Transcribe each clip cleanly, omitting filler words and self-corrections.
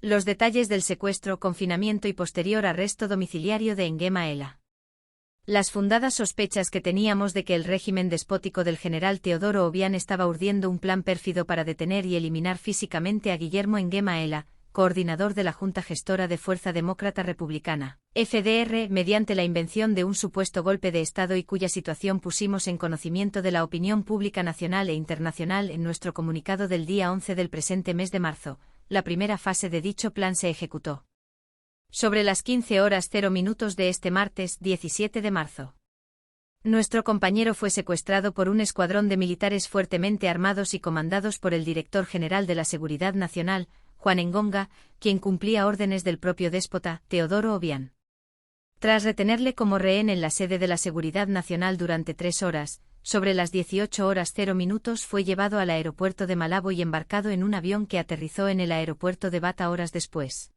Los detalles del secuestro, confinamiento y posterior arresto domiciliario de Nguema Ela. Las fundadas sospechas que teníamos de que el régimen despótico del general Teodoro Obiang estaba urdiendo un plan pérfido para detener y eliminar físicamente a Guillermo Nguema Ela, coordinador de la Junta Gestora de Fuerza Demócrata Republicana, FDR, mediante la invención de un supuesto golpe de Estado y cuya situación pusimos en conocimiento de la opinión pública nacional e internacional en nuestro comunicado del día 11 del presente mes de marzo. La primera fase de dicho plan se ejecutó sobre las 15:00 de este martes 17 de marzo. Nuestro compañero fue secuestrado por un escuadrón de militares fuertemente armados y comandados por el director general de la Seguridad Nacional, Juan Engonga, quien cumplía órdenes del propio déspota, Teodoro Obiang. Tras retenerle como rehén en la sede de la Seguridad Nacional durante 3 horas, sobre las 18:00 fue llevado al aeropuerto de Malabo y embarcado en un avión que aterrizó en el aeropuerto de Bata horas después.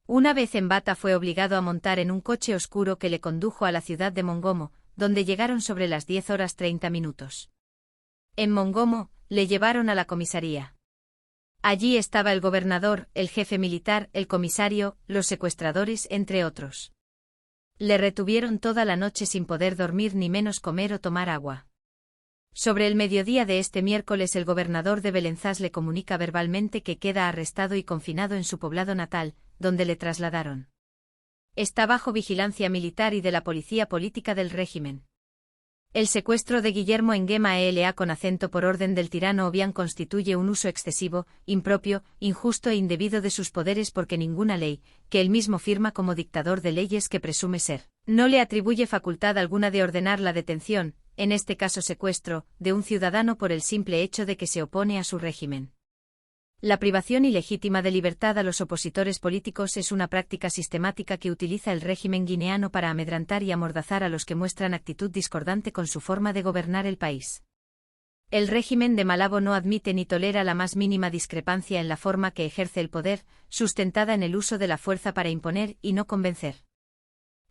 Una vez en Bata fue obligado a montar en un coche oscuro que le condujo a la ciudad de Mongomo, donde llegaron sobre las 10:30. En Mongomo, le llevaron a la comisaría. Allí estaba el gobernador, el jefe militar, el comisario, los secuestradores, entre otros. Le retuvieron toda la noche sin poder dormir ni menos comer o tomar agua. Sobre el mediodía de este miércoles el gobernador de Belenzás le comunica verbalmente que queda arrestado y confinado en su poblado natal, donde le trasladaron. Está bajo vigilancia militar y de la policía política del régimen. El secuestro de Guillermo Nguema Ela con acento por orden del tirano Obiang constituye un uso excesivo, impropio, injusto e indebido de sus poderes porque ninguna ley, que él mismo firma como dictador de leyes que presume ser, no le atribuye facultad alguna de ordenar la detención, en este caso secuestro, de un ciudadano por el simple hecho de que se opone a su régimen. La privación ilegítima de libertad a los opositores políticos es una práctica sistemática que utiliza el régimen guineano para amedrentar y amordazar a los que muestran actitud discordante con su forma de gobernar el país. El régimen de Malabo no admite ni tolera la más mínima discrepancia en la forma que ejerce el poder, sustentada en el uso de la fuerza para imponer y no convencer.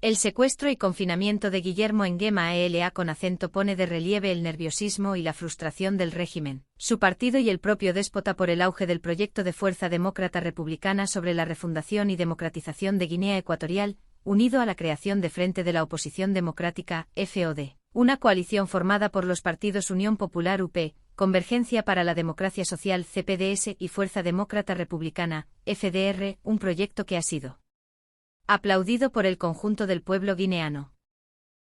El secuestro y confinamiento de Guillermo Nguema Ela con acento pone de relieve el nerviosismo y la frustración del régimen, su partido y el propio déspota por el auge del proyecto de Fuerza Demócrata Republicana sobre la refundación y democratización de Guinea Ecuatorial, unido a la creación de Frente de la Oposición Democrática, FOD, una coalición formada por los partidos Unión Popular UP, Convergencia para la Democracia Social CPDS y Fuerza Demócrata Republicana, FDR, un proyecto que ha sido aplaudido por el conjunto del pueblo guineano.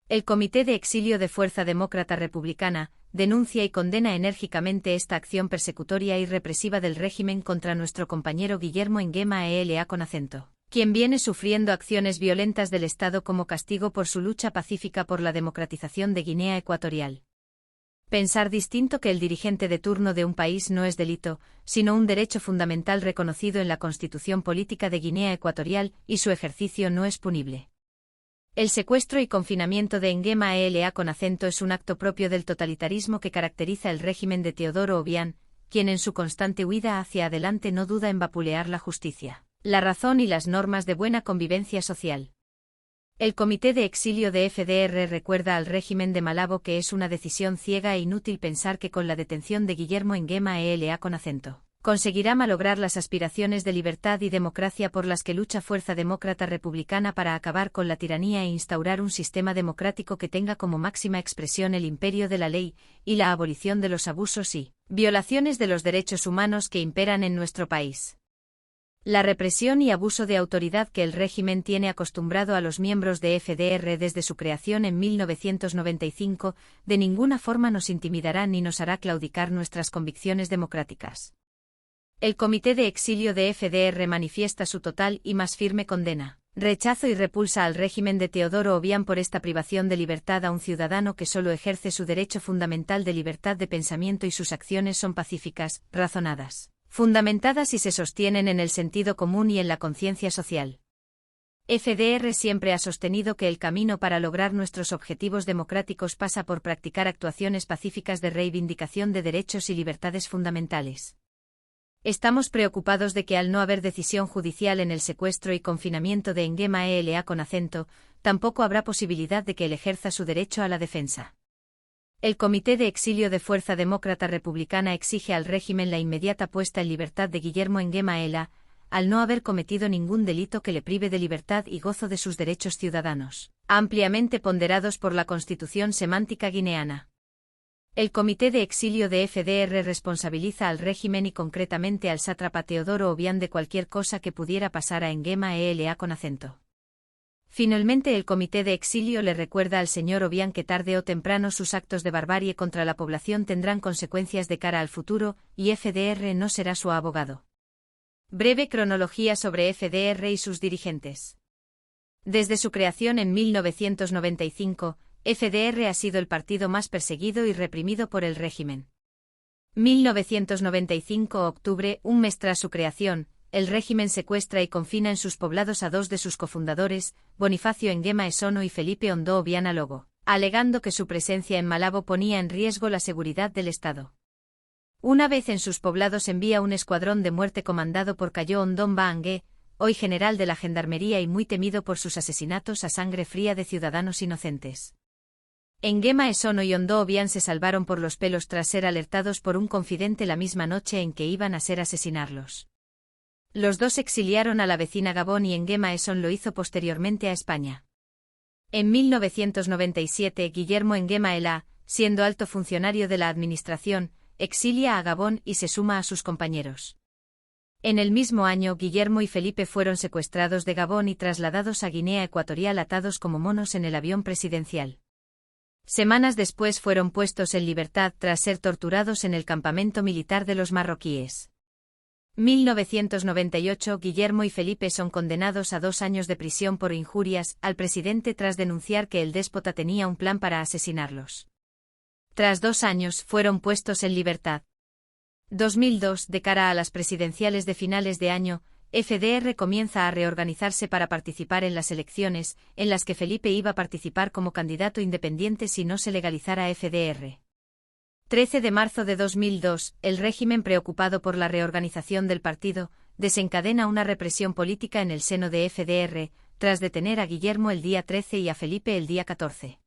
El Comité de Exilio de Fuerza Demócrata Republicana denuncia y condena enérgicamente esta acción persecutoria y represiva del régimen contra nuestro compañero Guillermo Nguema Ela con acento, quien viene sufriendo acciones violentas del Estado como castigo por su lucha pacífica por la democratización de Guinea Ecuatorial. Pensar distinto que el dirigente de turno de un país no es delito, sino un derecho fundamental reconocido en la Constitución Política de Guinea Ecuatorial, y su ejercicio no es punible. El secuestro y confinamiento de Nguema Ela con acento es un acto propio del totalitarismo que caracteriza el régimen de Teodoro Obiang, quien en su constante huida hacia adelante no duda en vapulear la justicia, la razón y las normas de buena convivencia social. El Comité de Exilio de FDR recuerda al régimen de Malabo que es una decisión ciega e inútil pensar que con la detención de Guillermo Nguema Ela con acento conseguirá malograr las aspiraciones de libertad y democracia por las que lucha Fuerza Demócrata Republicana para acabar con la tiranía e instaurar un sistema democrático que tenga como máxima expresión el imperio de la ley y la abolición de los abusos y violaciones de los derechos humanos que imperan en nuestro país. La represión y abuso de autoridad que el régimen tiene acostumbrado a los miembros de FDR desde su creación en 1995, de ninguna forma nos intimidará ni nos hará claudicar nuestras convicciones democráticas. El Comité de Exilio de FDR manifiesta su total y más firme condena, rechazo y repulsa al régimen de Teodoro Obiang por esta privación de libertad a un ciudadano que solo ejerce su derecho fundamental de libertad de pensamiento y sus acciones son pacíficas, razonadas, fundamentadas y se sostienen en el sentido común y en la conciencia social. FDR siempre ha sostenido que el camino para lograr nuestros objetivos democráticos pasa por practicar actuaciones pacíficas de reivindicación de derechos y libertades fundamentales. Estamos preocupados de que al no haber decisión judicial en el secuestro y confinamiento de Nguema Ela con acento, tampoco habrá posibilidad de que él ejerza su derecho a la defensa. El Comité de Exilio de Fuerza Demócrata Republicana exige al régimen la inmediata puesta en libertad de Guillermo Nguema Ela, al no haber cometido ningún delito que le prive de libertad y gozo de sus derechos ciudadanos, ampliamente ponderados por la Constitución semántica guineana. El Comité de Exilio de FDR responsabiliza al régimen y concretamente al sátrapa Teodoro Obiang de cualquier cosa que pudiera pasar a Nguema Elea con acento. Finalmente el Comité de Exilio le recuerda al señor Obiang que tarde o temprano sus actos de barbarie contra la población tendrán consecuencias de cara al futuro, y FDR no será su abogado. Breve cronología sobre FDR y sus dirigentes. Desde su creación en 1995, FDR ha sido el partido más perseguido y reprimido por el régimen. 1995 octubre, un mes tras su creación, el régimen secuestra y confina en sus poblados a dos de sus cofundadores, Bonifacio Nguema Esono y Felipe Ondo Obiang Alogo, alegando que su presencia en Malabo ponía en riesgo la seguridad del Estado. Una vez en sus poblados envía un escuadrón de muerte comandado por Cayo Ondomba Angué, hoy general de la Gendarmería y muy temido por sus asesinatos a sangre fría de ciudadanos inocentes. Nguema Esono y Ondo Obiang se salvaron por los pelos tras ser alertados por un confidente la misma noche en que iban a ser asesinarlos. Los dos exiliaron a la vecina Gabón y Nguema Esono lo hizo posteriormente a España. En 1997 Guillermo Nguema Elea, siendo alto funcionario de la administración, exilia a Gabón y se suma a sus compañeros. En el mismo año Guillermo y Felipe fueron secuestrados de Gabón y trasladados a Guinea Ecuatorial atados como monos en el avión presidencial. Semanas después fueron puestos en libertad tras ser torturados en el campamento militar de los marroquíes. 1998 Guillermo y Felipe son condenados a 2 años de prisión por injurias al presidente tras denunciar que el déspota tenía un plan para asesinarlos. Tras 2 años fueron puestos en libertad. 2002 De cara a las presidenciales de finales de año, FDR comienza a reorganizarse para participar en las elecciones, en las que Felipe iba a participar como candidato independiente si no se legalizara FDR. 13 de marzo de 2002, el régimen preocupado por la reorganización del partido, desencadena una represión política en el seno de FDR, tras detener a Guillermo el día 13 y a Felipe el día 14.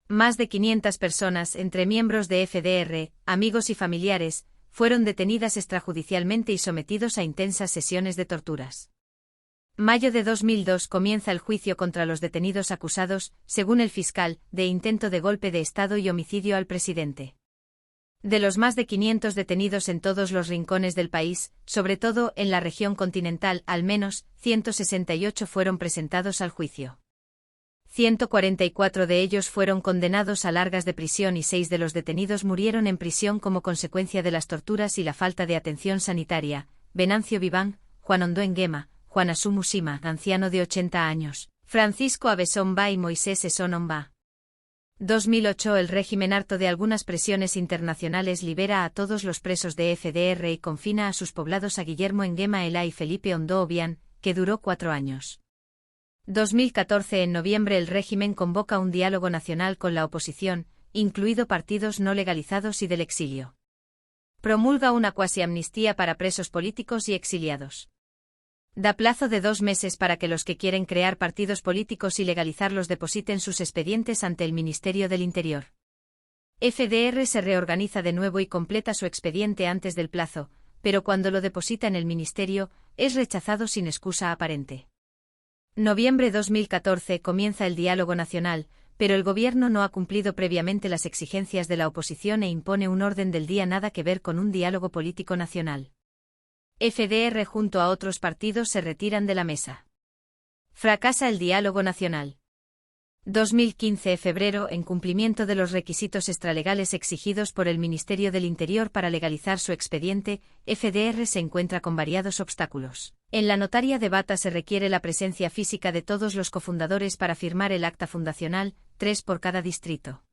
Más de 500 personas, entre miembros de FDR, amigos y familiares, fueron detenidas extrajudicialmente y sometidos a intensas sesiones de torturas. Mayo de 2002 comienza el juicio contra los detenidos acusados, según el fiscal, de intento de golpe de Estado y homicidio al presidente. De los más de 500 detenidos en todos los rincones del país, sobre todo en la región continental, al menos 168 fueron presentados al juicio. 144 de ellos fueron condenados a largas de prisión y 6 de los detenidos murieron en prisión como consecuencia de las torturas y la falta de atención sanitaria. Venancio Viván, Juan Ondo Nguema, Juan Asumu Sima, anciano de 80 años, Francisco Abesomba y Moisés Esonomba. 2008 El régimen, harto de algunas presiones internacionales, libera a todos los presos de FDR y confina a sus poblados a Guillermo Nguema Elea y Felipe Ondo Obiang, que duró 4 años. 2014 En noviembre el régimen convoca un diálogo nacional con la oposición, incluido partidos no legalizados y del exilio. Promulga una cuasi-amnistía para presos políticos y exiliados. Da plazo de 2 meses para que los que quieren crear partidos políticos y legalizarlos depositen sus expedientes ante el Ministerio del Interior. FDR se reorganiza de nuevo y completa su expediente antes del plazo, pero cuando lo deposita en el Ministerio, es rechazado sin excusa aparente. Noviembre 2014 comienza el diálogo nacional, pero el gobierno no ha cumplido previamente las exigencias de la oposición e impone un orden del día nada que ver con un diálogo político nacional. FDR junto a otros partidos se retiran de la mesa. Fracasa el diálogo nacional. 2015 febrero En cumplimiento de los requisitos extralegales exigidos por el Ministerio del Interior para legalizar su expediente, FDR se encuentra con variados obstáculos. En la notaria de Bata se requiere la presencia física de todos los cofundadores para firmar el acta fundacional, 3 por cada distrito.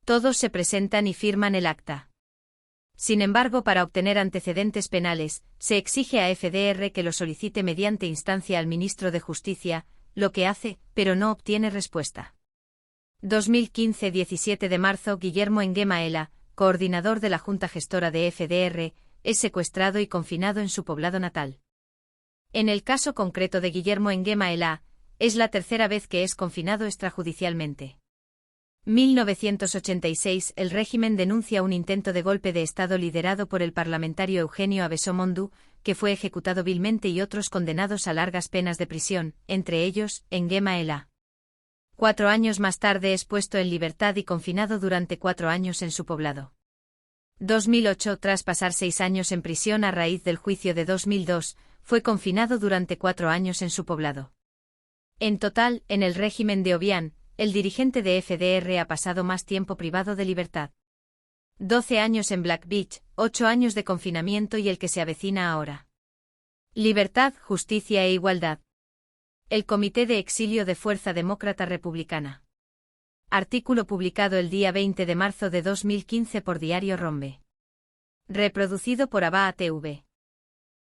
Todos se presentan y firman el acta. Sin embargo, para obtener antecedentes penales, se exige a FDR que lo solicite mediante instancia al ministro de Justicia, lo que hace, pero no obtiene respuesta. 2015 17 de marzo Guillermo Nguema Elea, coordinador de la Junta Gestora de FDR, es secuestrado y confinado en su poblado natal. En el caso concreto de Guillermo Nguema Elea, es la tercera vez que es confinado extrajudicialmente. 1986 El régimen denuncia un intento de golpe de Estado liderado por el parlamentario Eugenio Abeso Mondu, que fue ejecutado vilmente y otros condenados a largas penas de prisión, entre ellos, Nguema Ela. 4 años más tarde es puesto en libertad y confinado durante 4 años en su poblado. 2008 Tras pasar 6 años en prisión a raíz del juicio de 2002, fue confinado durante 4 años en su poblado. En total, en el régimen de Obiang, el dirigente de FDR ha pasado más tiempo privado de libertad. 12 años en Black Beach, 8 años de confinamiento y el que se avecina ahora. Libertad, justicia e igualdad. El Comité de Exilio de Fuerza Demócrata Republicana. Artículo publicado el día 20 de marzo de 2015 por Diario Rombe. Reproducido por Abaa TV.